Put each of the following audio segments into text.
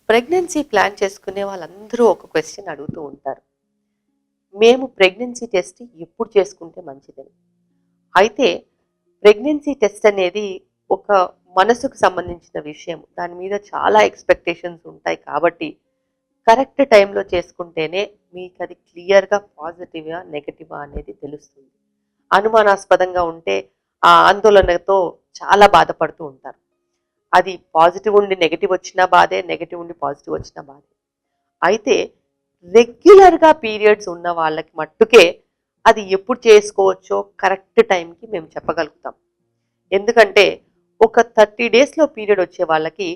Pregnancy plan చేసుకునే వాళ్ళందరూ ఒక క్వెషన్ అడుగుతూ ఉంటారు. మేము ప్రెగ్నెన్సీ టెస్ట్ ఎప్పుడు చేసుకుంటే మంచిదని. అయితే ప్రెగ్నెన్సీ టెస్ట్ అనేది ఒక మనసుకు సంబంధించిన విషయం. దాని మీద చాలా ఎక్స్‌పెక్టేషన్స్ ఉంటాయి కాబట్టి కరెక్ట్ టైంలో చేసుకుంటేనే మీకది క్లియర్‌గా పాజిటివా, నెగెటివా అనేది తెలుస్తుంది. అనుమానాస్పదంగా ఉంటే ఆ ఆందోళనతో చాలా బాధపడుతూ ఉంటారు. అది పాజిటివ్ ఉండి నెగెటివ్ వచ్చినా బాధే, నెగెటివ్ ఉండి పాజిటివ్ వచ్చినా బాధే. అయితే రెగ్యులర్‌గా పీరియడ్స్ ఉన్న వాళ్ళకి మట్టుకే అది ఎప్పుడు చేసుకోవచ్చో కరెక్ట్ టైంకి మేము చెప్పగలుగుతాం. ఎందుకంటే ఒక 30 డేస్‌లో పీరియడ్ వచ్చే వాళ్ళకి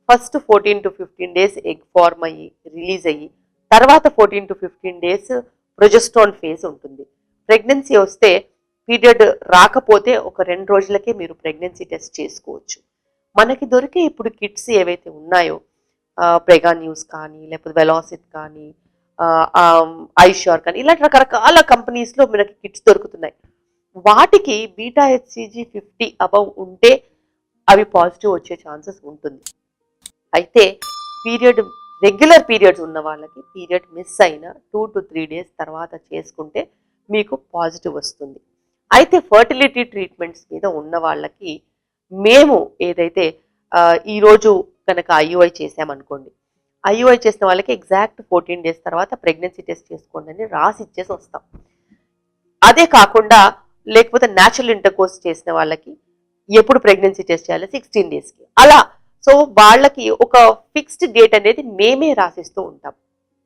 ఫస్ట్ 14-15 డేస్ ఎగ్ ఫార్మ్ అయ్యి, రిలీజ్ అయ్యి, తర్వాత 14-15 డేస్ ప్రొజెస్ట్రాన్ ఫేజ్ ఉంటుంది. ప్రెగ్నెన్సీ వస్తే పీరియడ్ రాకపోతే ఒక 2 రోజులకే మీరు ప్రెగ్నెన్సీ టెస్ట్ చేసుకోవచ్చు. మనకి దొరికే ఇప్పుడు కిట్స్ ఏవైతే ఉన్నాయో ప్రెగా న్యూస్ కానీ, లేకపోతే వెలాసిట్ కానీ, ఐష్యూర్ కానీ ఇలాంటి రకరకాల కంపెనీస్‌లో మనకి కిట్స్ దొరుకుతున్నాయి. వాటికి బీటా హెచ్‌సీజీ 50 అబవ్ ఉంటే అవి పాజిటివ్ వచ్చే ఛాన్సెస్ ఉంటుంది. అయితే పీరియడ్ రెగ్యులర్ పీరియడ్స్ ఉన్న వాళ్ళకి పీరియడ్ మిస్ అయిన 2-3 డేస్ తర్వాత చేసుకుంటే మీకు పాజిటివ్ వస్తుంది. అయితే ఫర్టిలిటీ ట్రీట్మెంట్స్ మీద ఉన్న వాళ్ళకి మేము ఏదైతే ఈరోజు కనుక ఐయుఐ చేసామనుకోండి. ఐయుఐ చేసిన వాళ్ళకి ఎగ్జాక్ట్ 14 డేస్ తర్వాత ప్రెగ్నెన్సీ టెస్ట్ చేసుకోండి అని రాసి ఇచ్చేసి వస్తాం. అదే కాకుండా లేకపోతే న్యాచురల్ ఇంటర్కోర్స్ చేసిన వాళ్ళకి ఎప్పుడు ప్రెగ్నెన్సీ టెస్ట్ చేయాలి 16 డేస్కి అలా. సో వాళ్ళకి ఒక ఫిక్స్డ్ డేట్ అనేది మేమే రాసిస్తూ ఉంటాం.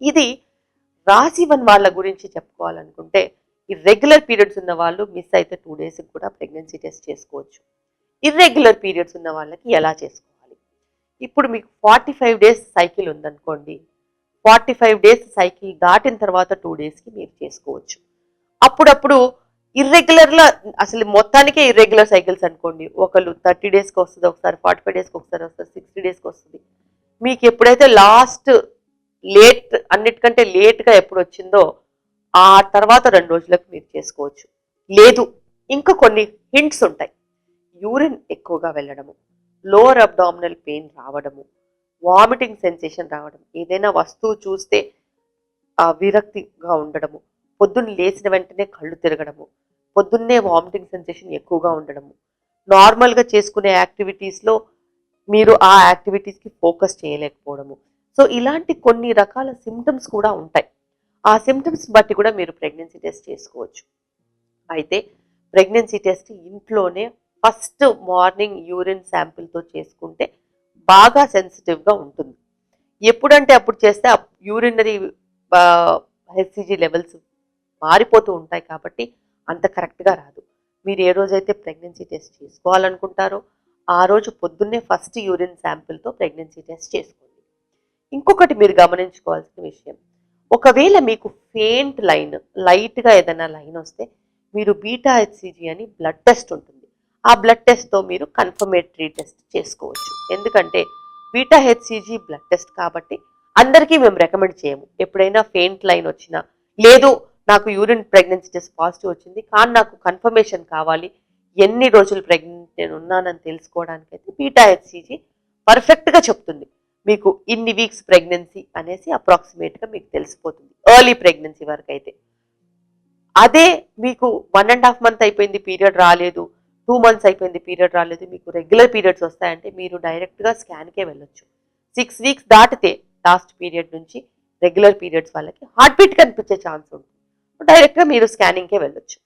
ఇది రాసివన్ వాళ్ళ గురించి చెప్పుకోవాలనుకుంటే ఈ రెగ్యులర్ పీరియడ్స్ ఉన్న వాళ్ళు మిస్ అయితే 2 డేస్కి కూడా ప్రెగ్నెన్సీ టెస్ట్ చేసుకోవచ్చు. ఇర్రెగ్యులర్ పీరియడ్స్ ఉన్న వాళ్ళకి ఎలా చేసుకోవాలి? ఇప్పుడు మీకు 45 డేస్ సైకిల్ ఉందనుకోండి. 45 డేస్ సైకిల్ దాటిన తర్వాత 2 డేస్కి మీరు చేసుకోవచ్చు. అప్పుడప్పుడు ఇర్రెగ్యులర్‌లా అసలు మొత్తానికే ఇర్రెగ్యులర్ సైకిల్స్ అనుకోండి. ఒకళ్ళు 30 డేస్‌కి వస్తది, ఒకసారి 45 డేస్‌కి ఒకసారి వస్తది, 60 డేస్‌కి వస్తది. మీకు ఎప్పుడైతే లాస్ట్ లేట్ అన్నిటికంటే లేట్‌గా ఎప్పుడొచ్చిందో ఆ తర్వాత 2 రోజులకు మీరు చేసుకోవచ్చు. లేదు ఇంకా కొన్ని హింట్స్ ఉంటాయి. యూరిన్ ఎక్కువగా వెళ్ళడము, లోవర్ అబ్డామినల్ పెయిన్ రావడము, వామిటింగ్ సెన్సేషన్ రావడం, ఏదైనా వస్తువు చూస్తే విరక్తిగా ఉండడము, పొద్దున్న లేచిన వెంటనే కళ్ళు తిరగడము, పొద్దున్నే వామిటింగ్ సెన్సేషన్ ఎక్కువగా ఉండడము, నార్మల్గా చేసుకునే యాక్టివిటీస్లో మీరు ఆ యాక్టివిటీస్కి ఫోకస్ చేయలేకపోవడము. సో ఇలాంటి కొన్ని రకాల సిమ్టమ్స్ కూడా ఉంటాయి. ఆ సిమ్టమ్స్ బట్టి కూడా మీరు ప్రెగ్నెన్సీ టెస్ట్ చేసుకోవచ్చు. అయితే ప్రెగ్నెన్సీ టెస్ట్ ఇంట్లోనే ఫస్ట్ మార్నింగ్ యూరిన్ శాంపిల్తో చేసుకుంటే బాగా సెన్సిటివ్గా ఉంటుంది. ఎప్పుడంటే అప్పుడు చేస్తే యూరినరీ హెచ్సిజీ లెవెల్స్ మారిపోతూ ఉంటాయి కాబట్టి అంత కరెక్ట్గా రాదు. మీరు ఏ రోజైతే ప్రెగ్నెన్సీ టెస్ట్ చేసుకోవాలనుకుంటారో ఆ రోజు పొద్దున్నే ఫస్ట్ యూరిన్ శాంపిల్తో ప్రెగ్నెన్సీ టెస్ట్ చేసుకోండి. ఇంకొకటి మీరు గమనించుకోవాల్సిన విషయం, ఒకవేళ మీకు ఫెయింట్ లైన్ లైట్గా ఏదైనా లైన్ వస్తే మీరు బీటా హెచ్సిజీ అని బ్లడ్ టెస్ట్ ఉంటుంది. ఆ బ్లడ్ టెస్ట్తో మీరు కన్ఫర్మేటరీ టెస్ట్ చేసుకోవచ్చు. ఎందుకంటే బీటా హెచ్సిజీ బ్లడ్ టెస్ట్ కాబట్టి అందరికీ మేము రికమెండ్ చేయము. ఎప్పుడైనా ఫెయింట్ లైన్ వచ్చినా, లేదు నాకు యూరిన్ ప్రెగ్నెన్సీ టెస్ట్ పాజిటివ్ వచ్చింది కానీ నాకు కన్ఫర్మేషన్ కావాలి, ఎన్ని రోజులు ప్రెగ్నెంట్ నేను ఉన్నానని తెలుసుకోవడానికైతే బీటా హెచ్సిజీ పర్ఫెక్ట్గా చెప్తుంది. మీకు ఇన్ని వీక్స్ ప్రెగ్నెన్సీ అనేసి అప్రాక్సిమేట్గా మీకు తెలిసిపోతుంది ఎర్లీ ప్రెగ్నెన్సీ వరకు అయితే. అదే మీకు 1.5 మంత్ అయిపోయింది పీరియడ్ రాలేదు, 2 మంత్స్ అయిపోయింది పీరియడ్ రాలేదు, మీకు రెగ్యులర్ పీరియడ్స్ వస్తాయంటే మీరు డైరెక్ట్గా స్కాన్కే వెళ్ళొచ్చు. 6 వీక్స్ దాటితే లాస్ట్ పీరియడ్ నుంచి రెగ్యులర్ పీరియడ్స్ వాళ్ళకి హార్ట్ బీట్ కనిపించే ఛాన్స్ ఉంటుంది. డైరెక్ట్గా మీరు స్కానింగ్కే వెళ్ళొచ్చు.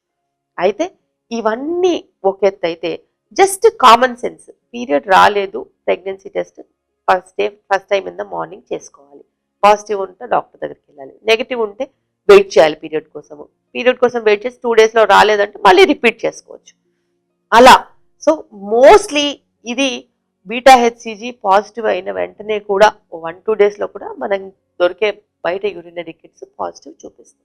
అయితే ఇవన్నీ ఒక ఎత్తు అయితే జస్ట్ కామన్ సెన్స్ పీరియడ్ రాలేదు pregnancy test first time in the morning చేసుకోవాలి. పాజిటివ్ ఉంటే డాక్టర్ దగ్గరికి వెళ్ళాలి, నెగిటివ్ ఉంటే వెయిట్ చేయాలి పీరియడ్ కోసము. పీరియడ్ కోసం వెయిట్ చేసి 2 డేస్లో రాలేదంటే మళ్ళీ రిపీట్ చేసుకోవచ్చు అలా. సో మోస్ట్లీ ఇది బీటా హెచ్సిజీ పాజిటివ్ అయిన వెంటనే కూడా 1-2 డేస్లో కూడా మనం దొరికే బయట యూరినరీ కిట్స్ పాజిటివ్ చూపిస్తుంది.